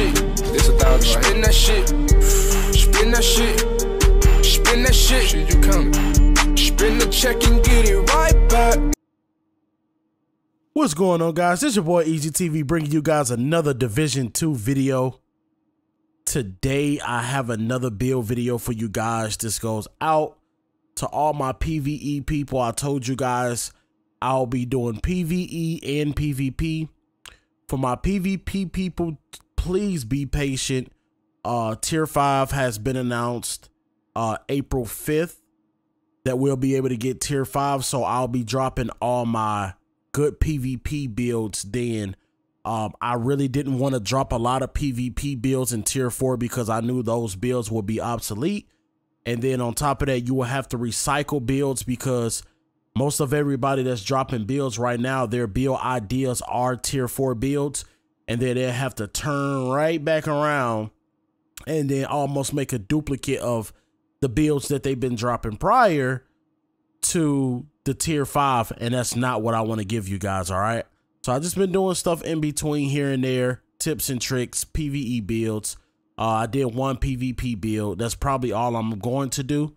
shit. This 1,000. Spin that shit. Spin that shit. Spin that shit. Shit, you coming? Spin the check and get it right back. What's going on, guys? This is your boy Eazyy TV bringing you guys another Division 2 video. Today I have another build video for you guys. This goes out to all my PVE people. I told you guys I'll be doing PVE and PvP. For my PvP people, please be patient. Tier 5 has been announced April 5th that we'll be able to get Tier 5, so I'll be dropping all my good PvP builds then. I really didn't want to drop a lot of PvP builds in Tier 4 because I knew those builds would be obsolete. And then on top of that, you will have to recycle builds because most of everybody that's dropping builds right now, their build ideas are Tier 4 builds. And then they'll have to turn right back around and then almost make a duplicate of the builds that they've been dropping prior to the Tier 5. And that's not what I want to give you guys, all right? So I just been doing stuff in between here and there, tips and tricks, PvE builds. I did one PvP build. That's probably all I'm going to do.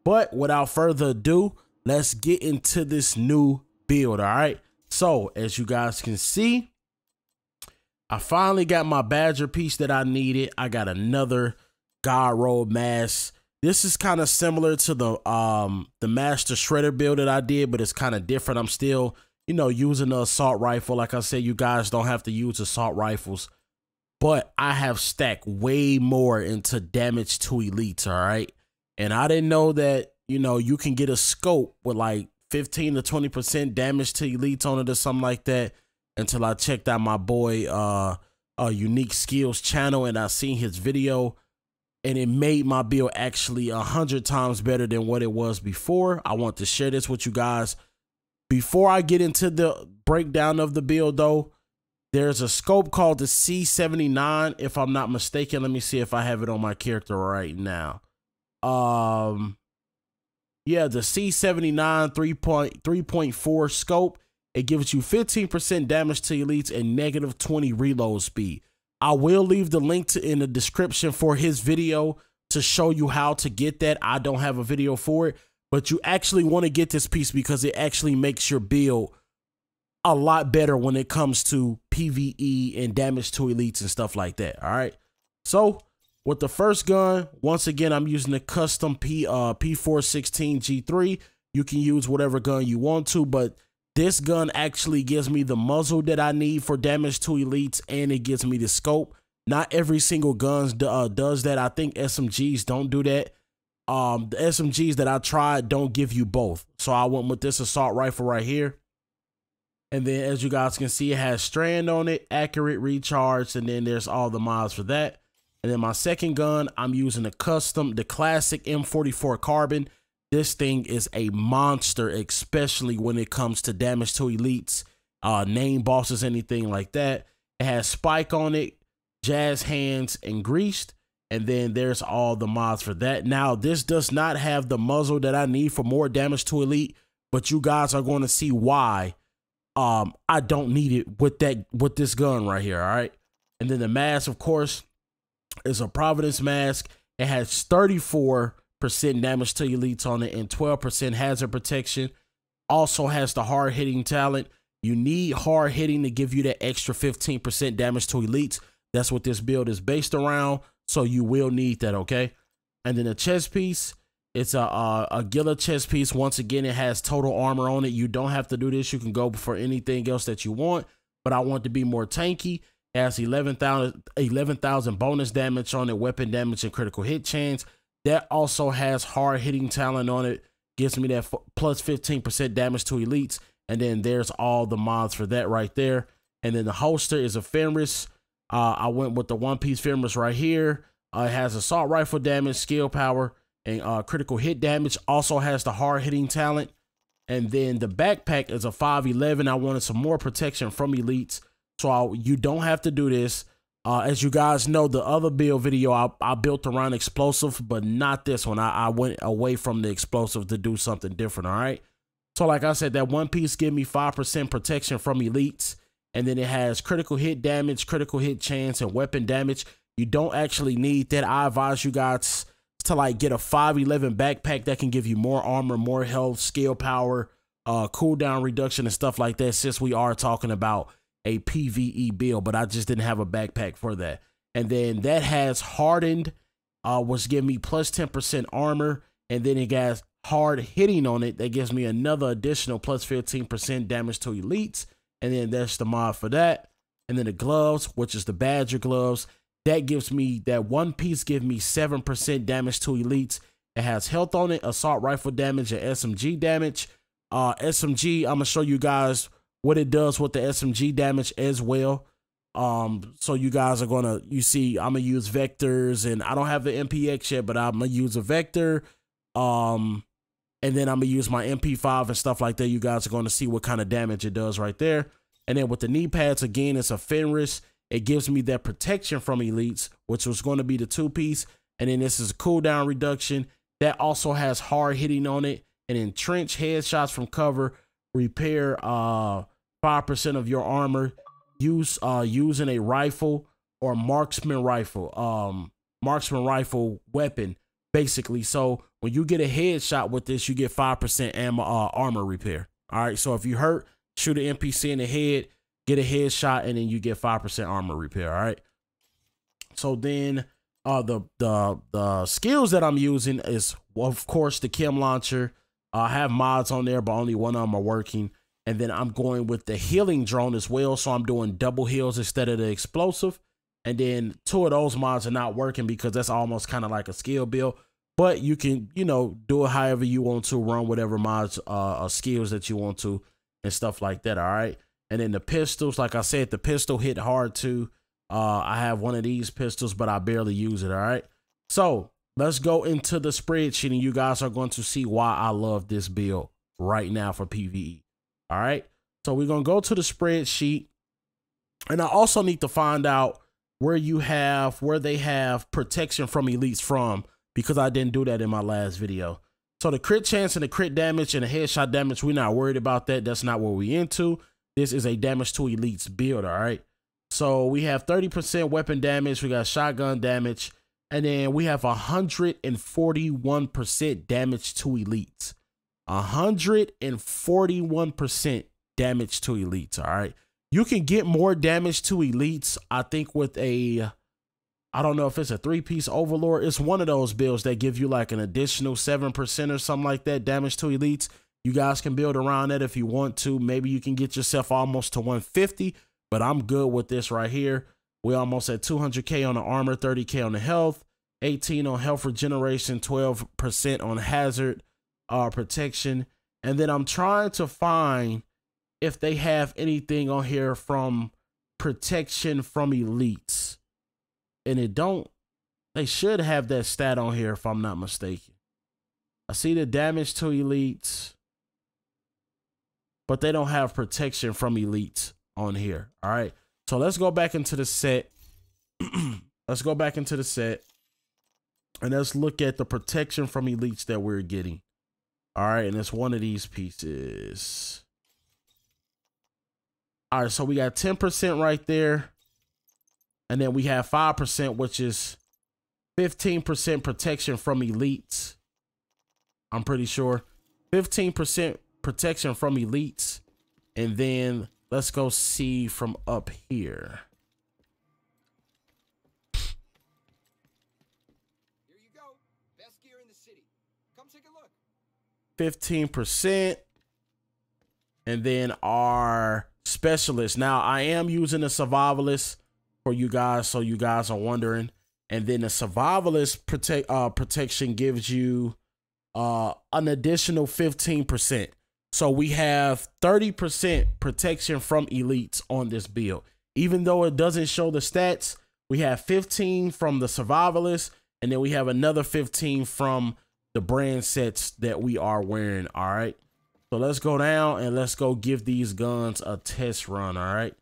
But without further ado, let's get into this new build, all right? So as you guys can see, I finally got my Badger piece that I needed. I got another God Roll mask. This is kind of similar to the Master Shredder build that I did, but it's kind of different. I'm still, you know, using the assault rifle. Like I said, you guys don't have to use assault rifles, but I have stacked way more into damage to elites, all right? And I didn't know that, you know, you can get a scope with like 15 to 20% damage to elites on it or something like that until I checked out my boy Unique Skills channel and I seen his video, and it made my build actually 100 times better than what it was before. I want to share this with you guys. Before I get into the breakdown of the build though, there's a scope called the C79, if I'm not mistaken. Let me see if I have it on my character right now. Yeah, the C79 3.4 scope. It gives you 15% damage to elites and negative 20 reload speed. I will leave the link in the description for his video to show you how to get that. I don't have a video for it, but you actually want to get this piece because it actually makes your build a lot better when it comes to PvE and damage to elites and stuff like that. All right. So with the first gun, once again, I'm using the custom P416 G3. You can use whatever gun you want to, but this gun actually gives me the muzzle that I need for damage to elites, and it gives me the scope. Not every single gun does that. I think SMGs don't do that. The SMGs that I tried don't give you both. So I went with this assault rifle right here. And then as you guys can see, it has strand on it, accurate, recharge, and then there's all the mods for that. And then my second gun, I'm using the classic M44 carbon. This thing is a monster, especially when it comes to damage to elites, name bosses, anything like that. It has spike on it, jazz hands, and greased. And then there's all the mods for that. Now, this does not have the muzzle that I need for more damage to elite, but you guys are going to see why I don't need it with this gun right here, all right? And then the mask, of course, is a Providence mask. It has 34% damage to elites on it and 12% hazard protection. Also has the hard hitting talent. You need hard hitting to give you that extra 15% damage to elites. That's what this build is based around, so you will need that, okay? And then the chest piece, it's a Gila chest piece. Once again, it has total armor on it. You don't have to do this. You can go for anything else that you want, but I want to be more tanky. It has 11,000 bonus damage on it, weapon damage and critical hit chance. That also has hard hitting talent on it. Gives me that plus 15% damage to elites. And then there's all the mods for that right there. And then the holster is a Fenris. I went with the one-piece Fenris right here. It has assault rifle damage, skill power, and critical hit damage. Also has the hard hitting talent. And then the backpack is a 511. I wanted some more protection from elites, so you don't have to do this. As you guys know, the other build video I built around explosive, but not this one. I went away from the explosive to do something different, all right? So like I said, that one piece give me 5% protection from elites, And then it has critical hit damage, critical hit chance, and weapon damage. You don't actually need that. I advise you guys to like get a 511 backpack that can give you more armor, more health, skill power, cooldown reduction, and stuff like that, since we are talking about a PVE build. But I just didn't have a backpack for that. And then that has hardened, which give me plus 10% armor. And then it has hard hitting on it that gives me another additional plus 15% damage to elites. And then that's the mod for that. And then the gloves, which is the Badger gloves, that gives me, that one piece give me 7% damage to elites. It has health on it, assault rifle damage, and SMG damage. SMG, I'm gonna show you guys what it does with the SMG damage as well. So you guys are gonna, you see, I'm gonna use vectors, and I don't have the MPX yet, but I'm gonna use a vector. And then I'm gonna use my MP5 and stuff like that. You guys are gonna see what kind of damage it does right there. And then with the knee pads, again, it's a Fenris. It gives me that protection from elites, which was going to be the 2-piece. And then this is a cooldown reduction that also has hard hitting on it, and entrench headshots from cover, repair 5% of your armor, using a rifle or marksman rifle weapon, basically. So when you get a headshot with this, you get 5% armor repair. All right, so if you hurt, shoot an NPC in the head, get a headshot, and then you get 5% armor repair. All right. So then the skills that I'm using is, well, of course, the chem launcher. I have mods on there, but only one of them are working. And then I'm going with the healing drone as well. So I'm doing double heals instead of the explosive. And then 2 of those mods are not working because that's almost kind of like a skill build. But you can, you know, do it however you want to, run whatever mods skills that you want to and stuff like that. All right. And then the pistols, like I said, the pistol hit hard too. I have one of these pistols, but I barely use it. All right. So let's go into the spreadsheet, and you guys are going to see why I love this build right now for PVE. All right. So we're going to go to the spreadsheet, and I also need to find out where they have protection from elites from, because I didn't do that in my last video. So the crit chance and the crit damage and the headshot damage, we're not worried about that. That's not what we're into. This is a damage to elites build. All right. So we have 30% weapon damage. We got shotgun damage. And then we have 141% damage to elites. 141% damage to elites. All right. You can get more damage to elites, I think, with a, I don't know if it's a 3-piece overlord. It's one of those builds that give you like an additional 7% or something like that damage to elites. You guys can build around that if you want to. Maybe you can get yourself almost to 150, but I'm good with this right here. We're almost at 200K on the armor, 30K on the health, 18 on health regeneration, 12% on hazard protection. And then I'm trying to find if they have anything on here from protection from elites. And they should have that stat on here if I'm not mistaken. I see the damage to elites, but they don't have protection from elites on here. All right. So let's go back into the set. Let's go back into the set, and let's look at the protection from elites that we're getting. All right. And it's one of these pieces. All right. So we got 10% right there. And then we have 5%, which is 15% protection from elites. I'm pretty sure 15% protection from elites. And then let's go see from up here. Here you go. Best gear in the city. Come take a look. 15%. And then our specialist. Now I am using a survivalist for you guys, so you guys are wondering. And then the survivalist protection gives you an additional 15%. So we have 30% protection from elites on this build. Even though it doesn't show the stats, we have 15 from the survivalist, and then we have another 15 from the brand sets that we are wearing. All right. So let's go down and let's go give these guns a test run. All right.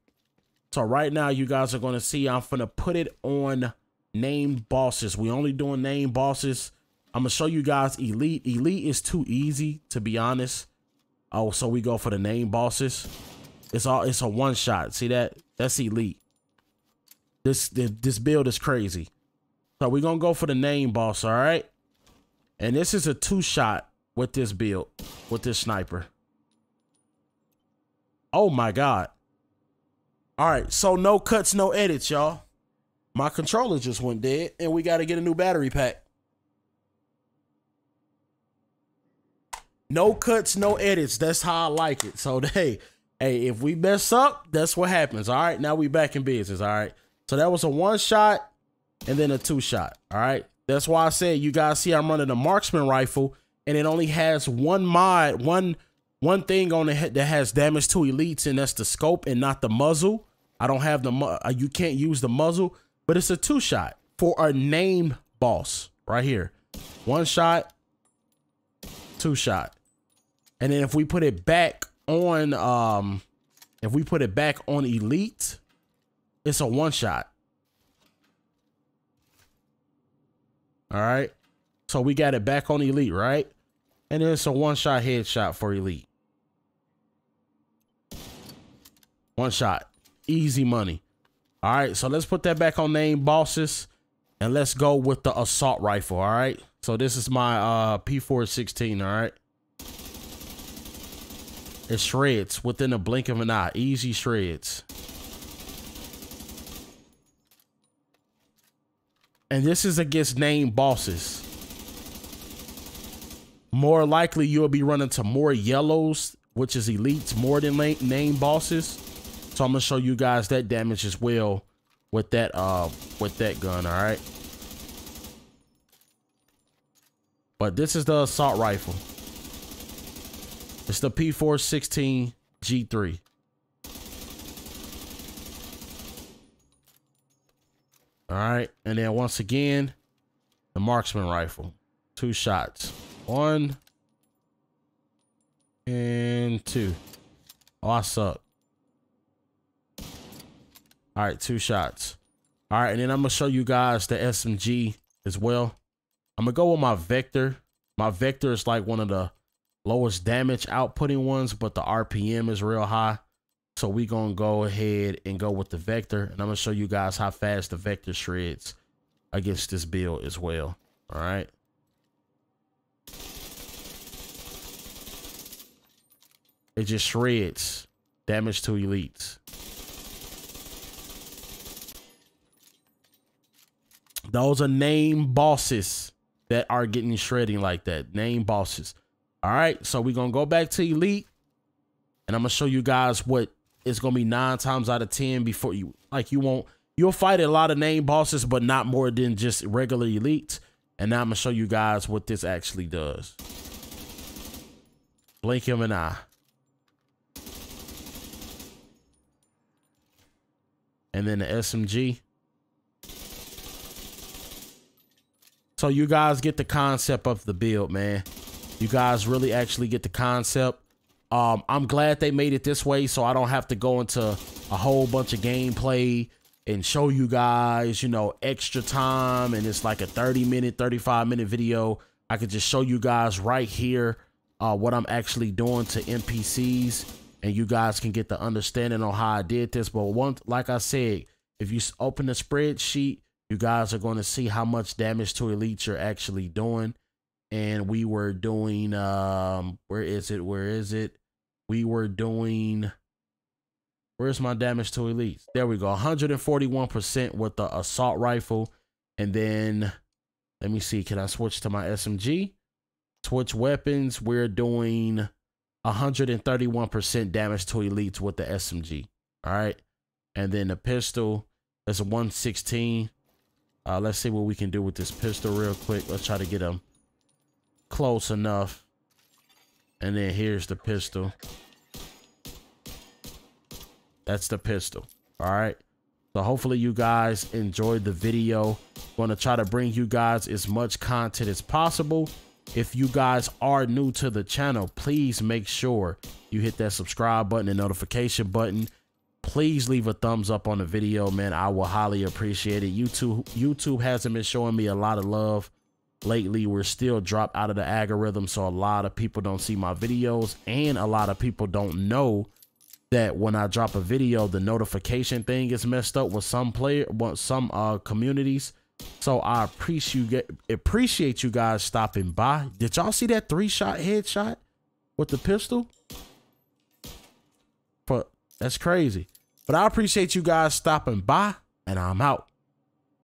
So right now you guys are going to see I'm going to put it on named bosses. We only doing named bosses. I'm going to show you guys elite. Elite is too easy, to be honest. Oh, so we go for the named bosses. It's a one shot. See that? That's elite. This build is crazy. So we're gonna go for the name boss, all right? And this is a 2-shot with this build, with this sniper. Oh my God. All right, so no cuts, no edits, y'all. My controller just went dead and we gotta get a new battery pack. No cuts, no edits. That's how I like it. So hey, if we mess up, that's what happens. All right, now we back in business. All right. So that was a 1-shot and then a 2-shot. All right. That's why I said you guys see I'm running a marksman rifle and it only has one mod, one thing on it that has damage to elites, and that's the scope and not the muzzle. I don't have the you can't use the muzzle, but it's a 2-shot for a name boss right here. 1-shot, 2-shot. And then if we put it back on elite, it's a 1-shot. All right. So we got it back on elite, right? And then it's a 1-shot headshot for elite. 1 shot. Easy money. All right. So let's put that back on name bosses and let's go with the assault rifle. All right. So this is my P416. All right. It shreds within a blink of an eye. Easy shreds. And this is against name bosses. More likely you'll be running to more yellows, which is elites, more than name bosses. So I'm gonna show you guys that damage as well with that gun. All right. But this is the assault rifle. It's the P416 G3. All right, and then once again, the marksman rifle. 2 shots. 1 and 2. Oh, I suck. All right, 2 shots. All right, and then I'm gonna show you guys the SMG as well. I'm gonna go with my Vector. My Vector is like one of the lowest damage outputting ones, but the RPM is real high. So we gonna go ahead and go with the Vector, and I'm gonna show you guys how fast the Vector shreds against this build as well. All right. It just shreds damage to elites. Those are name bosses that are getting shredding like that. Name bosses. All right, so we're gonna go back to elite, and I'm gonna show you guys what it's gonna be 9 times out of 10 before you'll fight a lot of name bosses, but not more than just regular elites. And now I'm gonna show you guys what this actually does. Blink of an eye. And then the SMG. So you guys get the concept of the build, man. You guys really actually get the concept. I'm glad they made it this way so I don't have to go into a whole bunch of gameplay and show you guys, you know, extra time. And it's like a 30-minute, 35-minute video. I could just show you guys right here what I'm actually doing to NPCs. And you guys can get the understanding on how I did this. But like I said, if you open the spreadsheet, you guys are going to see how much damage to elites you're actually doing. And we were doing, where is it? We were doing, where's my damage to elites? There we go. 141% with the assault rifle. And then, let me see, can I switch to my SMG? Switch weapons. We're doing 131% damage to elites with the SMG. All right. And then the pistol is a 116. Let's see what we can do with this pistol real quick. Let's try to get them close enough. And then here's the pistol. That's the pistol. All right. So hopefully you guys enjoyed the video. I'm going to try to bring you guys as much content as possible. If you guys are new to the channel, please make sure you hit that subscribe button and notification button. Please leave a thumbs up on the video, man. I will highly appreciate it. YouTube hasn't been showing me a lot of love lately. We're still dropped out of the algorithm, so a lot of people don't see my videos, and a lot of people don't know that when I drop a video, the notification thing is messed up with some communities. So I appreciate you guys stopping by. Did y'all see that 3-shot headshot with the pistol? That's crazy. But I appreciate you guys stopping by, and I'm out.